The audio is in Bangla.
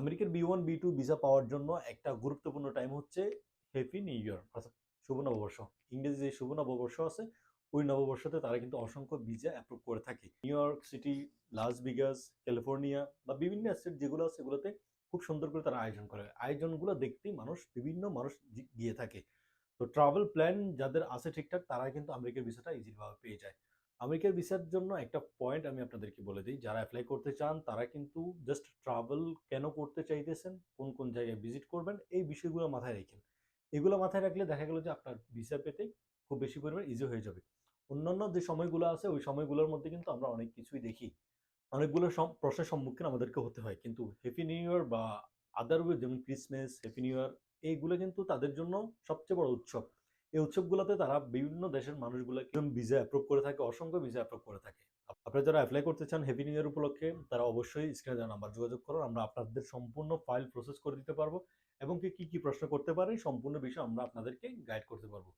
আমেরিকার B1 B2 ভিসা পাওয়ার জন্য একটা গুরুত্বপূর্ণ টাইম হচ্ছে হ্যাপি নিউ ইয়ার অর্থাৎ শুভ নববর্ষ। ইংরেজি যে শুভ নববর্ষ আছে ওই নববর্ষতে তারা কিন্তু অসংখ্য ভিসা অ্যাপ্রুভ করে থাকে। New York City, Las Vegas, California বা বিভিন্ন স্টেট যেগুলো আছে সেগুলোতে খুব সুন্দর করে তারা আয়োজন করে। আয়োজনগুলো দেখতেই বিভিন্ন মানুষ গিয়ে থাকে। তো ট্রাভেল প্ল্যান যাদের আছে ঠিকঠাক তারা কিন্তু আমেরিকার ভিসাটা ইজিভাবে পেয়ে যায়। আমেরিকার ভিসার জন্য একটা পয়েন্ট আমি আপনাদেরকে বলে দিই, যারা অ্যাপ্লাই করতে চান তারা কিন্তু জাস্ট ট্রাভেল কেন করতে চাইতেছেন, কোন কোন জায়গায় ভিজিট করবেন, এই বিষয়গুলো মাথায় রাখেন। এগুলো মাথায় রাখলে দেখা গেল যে আপনার ভিসা পেতে খুব বেশি পরিমাণ ইজি হয়ে যাবে। অন্যান্য যে সময়গুলো আছে ওই সময়গুলোর মধ্যে কিন্তু আমরা অনেক কিছুই দেখি, অনেকগুলো প্রশ্নের সম্মুখীন আমাদেরকে হতে হয়, কিন্তু হ্যাপি নিউ ইয়ার বা আদার ওয়ে যেমন ক্রিসমাস, হ্যাপি নিউ ইয়ার, এইগুলো কিন্তু তাদের জন্য সবচেয়ে বড় উৎসব। এই উৎসবগুলোতে তারা বিভিন্ন দেশের মানুষগুলো ভিসা অ্যাপ্রুভ করে থাকে, অসংখ্য ভিসা অ্যাপ্রুভ করে থাকে। আপনারা যারা অ্যাপ্লাই করতে চান হ্যাপি নিউ ইয়ার উপলক্ষে তারা অবশ্যই স্ক্রিনে দেওয়া নাম্বার যোগাযোগ করুন, আমরা আপনাদের সম্পূর্ণ ফাইল প্রসেস করে দিতে পারবো এবং কি কি প্রশ্ন করতে পারে সম্পূর্ণ বিষয় আমরা আপনাদেরকে গাইড করতে পারবো।